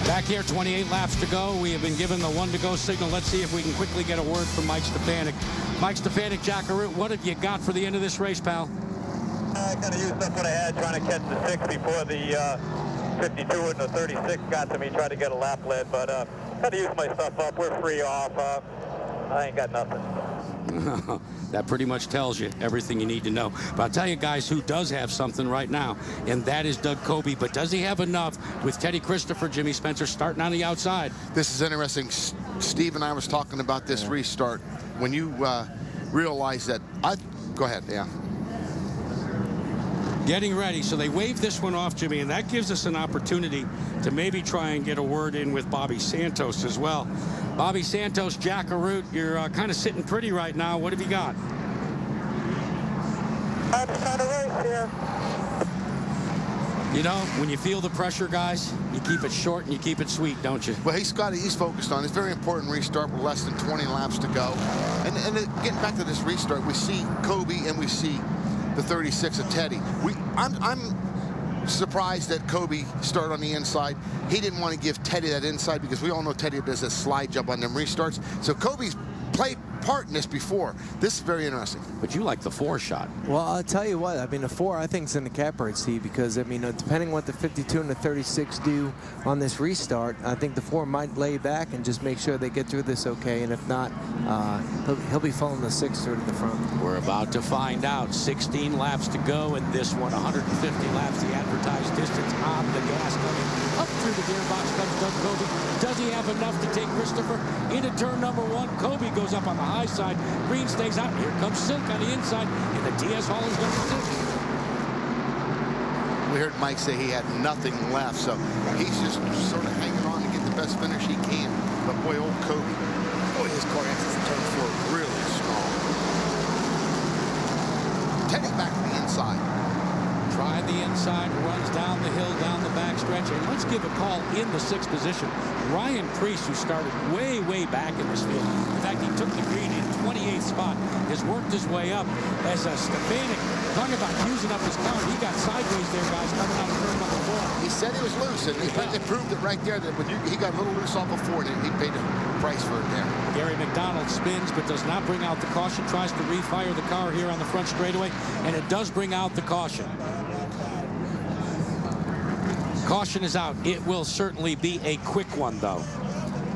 Back here, 28 laps to go. We have been given the 1 to go signal. Let's see if we can quickly get a word from Mike Stefanik. Mike Stefanik, Jack Arute, what have you got for the end of this race, pal? I kind of used up what I had trying to catch the 6 before the 52 and the 36 got to me, tried to get a lap lead, but got to use my stuff up. We're free off. I ain't got nothing. That pretty much tells you everything you need to know. But I'll tell you guys who does have something right now, and that is Doug Coby. But does he have enough with Teddy Christopher, Jimmy Spencer starting on the outside? This is interesting. Steve and I was talking about this restart. When you realize that, go ahead, yeah. Getting ready. So they wave this one off, Jimmy, and that gives us an opportunity to maybe try and get a word in with Bobby Santos as well. Bobby Santos, Jack Arute, you're kind of sitting pretty right now. What have you got? I'm trying to race here. You know, when you feel the pressure, guys, you keep it short and you keep it sweet, don't you? Well, he's focused on it. It's a very important restart with less than 20 laps to go. And getting back to this restart, we see Coby and we see the 36 of Teddy. I'm surprised that Coby started on the inside. He didn't want to give Teddy that inside because we all know Teddy does a slide jump on them restarts. So Kobe's played part in this before. This is very interesting. But you like the 4 shot. Well, I'll tell you what. I mean, the 4 I think is in the catbird, Steve, because I mean, depending what the 52 and the 36 do on this restart, I think the 4 might lay back and just make sure they get through this okay. And if not, he'll be following the 6 through to the front. We're about to find out. 16 laps to go in this one. 150 laps, the advertised distance on the gas coming. Up through the gearbox comes Doug Coby. Does he have enough to take Christopher into turn number 1? Coby goes up on the high side. Green stays out. Here comes Silk on the inside. And the TS Haulers number 6. We heard Mike say he had nothing left, so he's just sort of hanging on to get the best finish he can. But boy, old Coby, boy, his car exits turn 4 really strong. Teddy back to the inside. Trying the inside, runs down the hill, down the backstretch, and let's give a call in the 6th position. Ryan Preece, who started way, way back in this field. In fact, he took the green in 28th spot, has worked his way up as a Stefanik. Talking about using up his car, he got sideways there, guys, coming out of turn number 4. He said he was loose, and they proved it right there that when he got a little loose off of 4, he paid a price for it there. Gary McDonald spins, but does not bring out the caution, tries to refire the car here on the front straightaway, and it does bring out the caution. Caution is out. It will certainly be a quick one, though.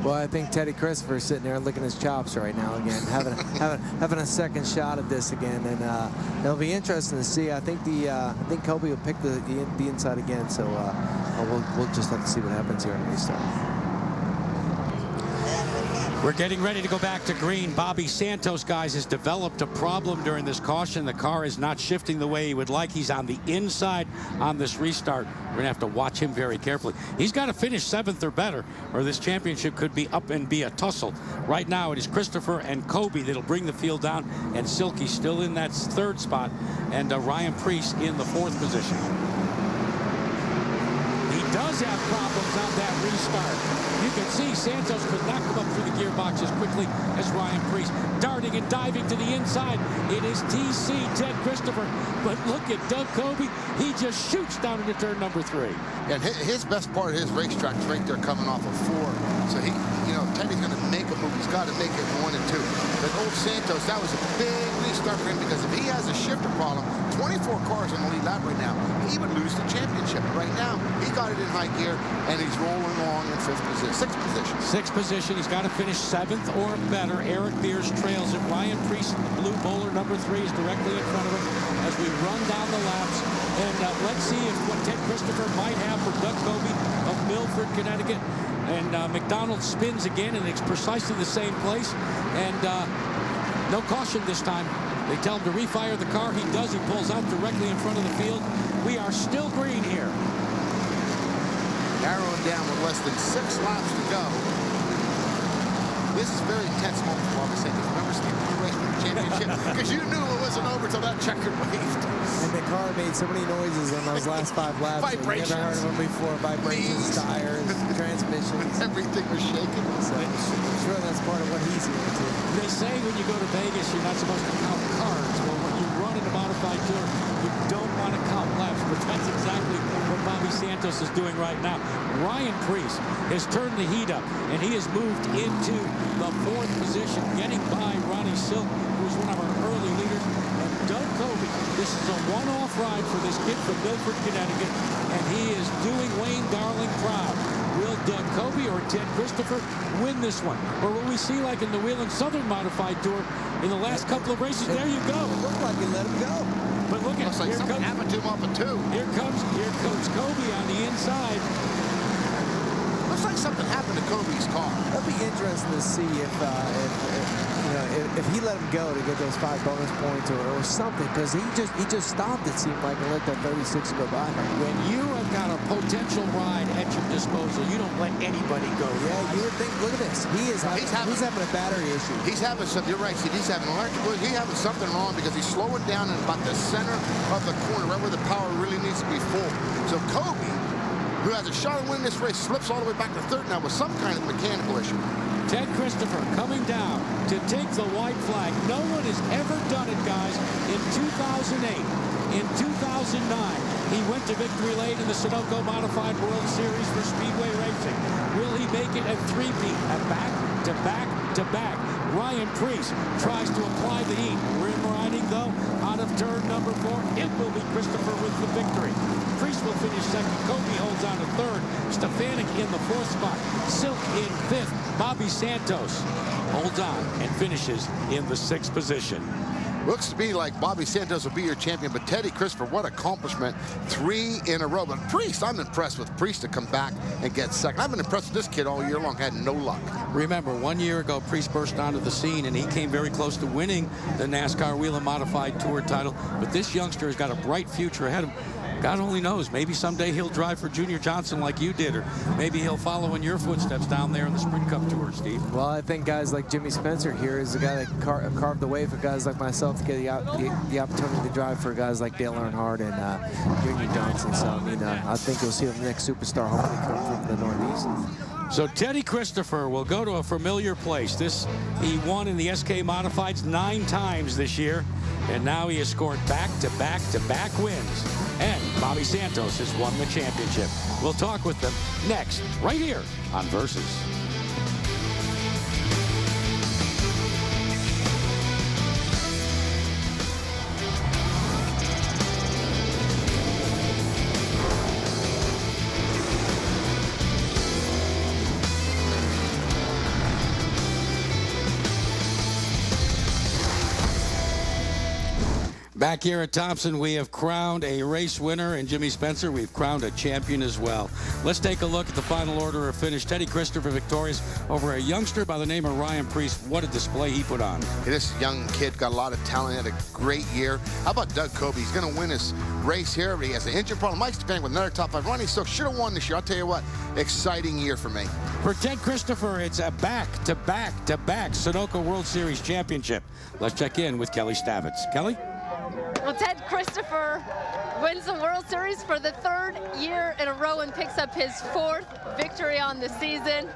Well, I think Teddy Christopher's sitting there licking his chops right now again, having a second shot at this again, and it'll be interesting to see. I think Coby will pick the inside again, so we'll just have to see what happens here in the restart. We're getting ready to go back to green. Bobby Santos, guys, has developed a problem during this caution. The car is not shifting the way he would like. He's on the inside on this restart. We're going to have to watch him very carefully. He's got to finish 7th or better, or this championship could be up and be a tussle. Right now, it is Christopher and Coby that'll bring the field down, and Silky still in that 3rd spot, and Ryan Preece in the 4th position. He does have problems on that restart. You can see Santos could not come up through the gearbox as quickly as Ryan Preece. Darting and diving to the inside. It is TC Ted Christopher. But look at Doug Coby. He just shoots down into turn number 3. And his best part of his racetrack is right there coming off of 4. So Teddy's going to make a move. He's got to make it 1 and 2. But old Santos, that was a big restart for him because if he has a shifter problem, 24 cars on the lead lap right now, he would lose the championship. Right now, he got it in high gear, and he's rolling along in 6th position. 6th position. He's got to finish 7th or better. Eric Beers trails him. Ryan Preece, the blue bowler, number 3, is directly in front of him as we run down the laps. And let's see if what Ted Christopher might have for Doug Coby of Milford, Connecticut. And McDonald spins again, and it's precisely the same place. And no caution this time. They tell him to refire the car. He does. He pulls out directly in front of the field. We are still green here. Narrowing down with less than 6 laps to go. This is a very intense moment for Bobby Santos. Remember, Steve, you raced for the championship because you knew it wasn't over till that checker waved. And the car made so many noises on those last 5 laps. Vibrations. We've never heard of them before. Vibrations, tires, transmissions. Everything was shaking. So I'm sure that's part of what he's here to. They say when you go to Vegas, you're not supposed to count cars. Well, when you run in a modified tour, you don't want to count laps, but that's exactly what Bobby Santos is doing right now. Ryan Preece has turned the heat up, and he has moved into the 4th position, getting by Ronnie Silk, who was one of our early leaders. And Doug Kobe, this is a one-off ride for this kid from Milford, Connecticut, and he is doing Wayne Darling proud. Will Doug Kobe or Ted Christopher win this one? Or will we see, like in the Whelen Southern Modified Tour, in the last couple of races, there you go. It looked like he let him go. But look at Looks like something happened to him off of 2. Here comes Kobe on the inside. Looks like something happened to Kobe's car. It'll be interesting to see if he let him go to get those 5 bonus points or something, because he just stopped, it seemed like, and let that 36 go by. When you have got a potential ride at your disposal, you don't let anybody go. Yeah, you would think, look at this. He's having a battery issue. He's having some, you're right, Steve, he's having something wrong because he's slowing down in about the center of the corner, right where the power really needs to be full. So Kobe, who has a shot at winning this race, slips all the way back to 3rd now with some kind of mechanical issue. Ted Christopher coming down to take the white flag. No one has ever done it, guys. In 2008, in 2009, he went to victory lane in the Sunoco Modified World Series for Speedway Racing. Will he make it at 3-peat? A back-to-back-to-back. Ryan Preece tries to apply the heat. Rim riding, though, out of turn number 4. It will be Christopher with the victory. Preece will finish 2nd. Kobe holds on to 3rd. Stefanik in the 4th spot. Silk in 5th. Bobby Santos holds on and finishes in the 6th position. Looks to me like Bobby Santos will be your champion, but Teddy Christopher, what accomplishment. 3 in a row. But Priest, I'm impressed with Priest to come back and get 2nd. I've been impressed with this kid all year long, had no luck. Remember, 1 year ago, Priest burst onto the scene, and he came very close to winning the NASCAR Whelen Modified Tour title. But this youngster has got a bright future ahead of him. God only knows. Maybe someday he'll drive for Junior Johnson like you did, or maybe he'll follow in your footsteps down there in the Sprint Cup Tour, Steve. Well, I think guys like Jimmy Spencer here is the guy that carved the way for guys like myself to get the opportunity to drive for guys like Dale Earnhardt and Junior Johnson. So, I mean, I think you'll see the next superstar hopefully come from the Northeast. So Teddy Christopher will go to a familiar place. He won in the SK Modifieds 9 times this year, and now he has scored back-to-back-to-back wins. And Bobby Santos has won the championship. We'll talk with them next, right here on Versus. Back here at Thompson, we have crowned a race winner, and Jimmy Spencer, we've crowned a champion as well. Let's take a look at the final order of finish. Teddy Christopher victorious over a youngster by the name of Ryan Preece. What a display he put on. This young kid got a lot of talent, had a great year. How about Doug Kobe? He's going to win his race here, but he has an injury problem. Mike Stefanik with another top 5. Ronnie Silk should have won this year. I'll tell you what, exciting year for me. For Ted Christopher, it's a back-to-back-to-back Sunoco World Series championship. Let's check in with Kelly Stavitz. Kelly? Well, Ted Christopher wins the World Series for the 3rd year in a row and picks up his 4th victory on the season.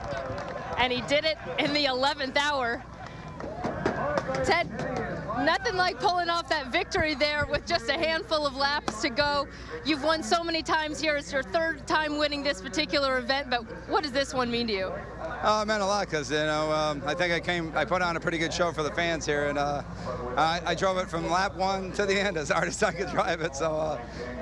And he did it in the 11th hour. Ted, nothing like pulling off that victory there with just a handful of laps to go. You've won so many times here. It's your 3rd time winning this particular event, but what does this one mean to you? Oh, it meant a lot because, I think I put on a pretty good show for the fans here, and I drove it from lap 1 to the end as hard as I could drive it. So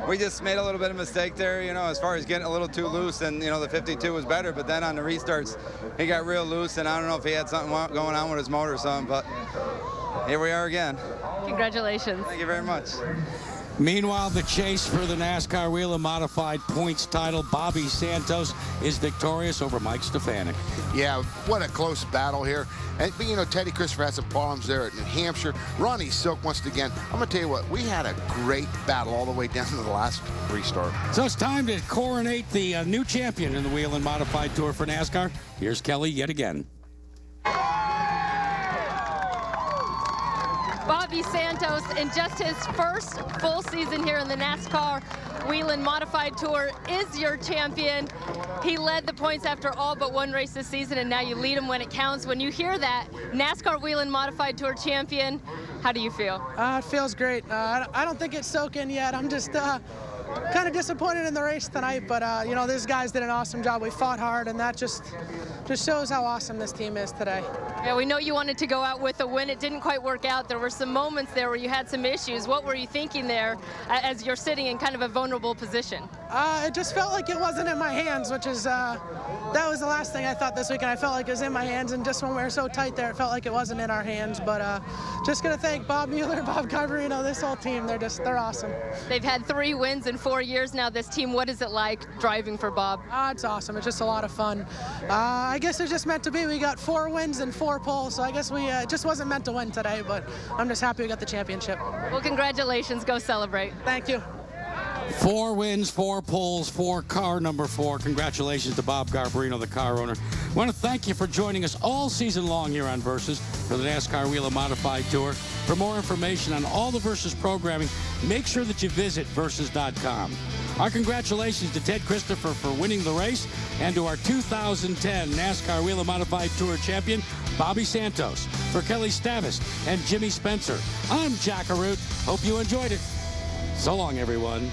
we just made a little bit of mistake there, as far as getting a little too loose, and, the 52 was better. But then on the restarts, he got real loose, and I don't know if he had something going on with his motor or something, but here we are again. Congratulations. Thank you very much. Meanwhile, the chase for the NASCAR Whelen Modified points title, Bobby Santos is victorious over Mike Stefanik. Yeah, what a close battle here. And, Teddy Christopher had some problems there at New Hampshire. Ronnie Silk, once again, I'm going to tell you what, we had a great battle all the way down to the last restart. So it's time to coronate the new champion in the Whelen Modified Tour for NASCAR. Here's Kelly yet again. Bobby Santos, in just his first full season here in the NASCAR Whelen Modified Tour, is your champion. He led the points after all but 1 race this season, and now you lead him when it counts. When you hear that, NASCAR Whelen Modified Tour champion, how do you feel? It feels great. I don't think it's soaking yet. I'm just kind of disappointed in the race tonight, but you know, these guys did an awesome job. We fought hard, and that just shows how awesome this team is today. Yeah, we know you wanted to go out with a win. It didn't quite work out. There were some moments there where you had some issues. What were you thinking there as you're sitting in kind of a vulnerable position? It just felt like it wasn't in my hands, which is, that was the last thing I thought this weekend. I felt like it was in my hands, and just when we were so tight there, it felt like it wasn't in our hands. But just going to thank Bob Mueller, Bob Garbarino, this whole team. They're awesome. They've had 3 wins in 4 years now, this team. What is it like driving for Bob? It's awesome. It's just a lot of fun. I guess it's just meant to be. We got 4 wins and 4 poles, so I guess we just wasn't meant to win today, but I'm just happy we got the championship. Well, congratulations. Go celebrate. Thank you. 4 wins, 4 poles, 4 car number 4. Congratulations to Bob Garbarino, the car owner. I want to thank you for joining us all season long here on Versus for the NASCAR Whelen Modified Tour. For more information on all the Versus programming, make sure that you visit Versus.com. Our congratulations to Ted Christopher for winning the race, and to our 2010 NASCAR Whelen Modified Tour champion, Bobby Santos. For Kelly Stavis and Jimmy Spencer, I'm Jack Arute. Hope you enjoyed it. So long, everyone.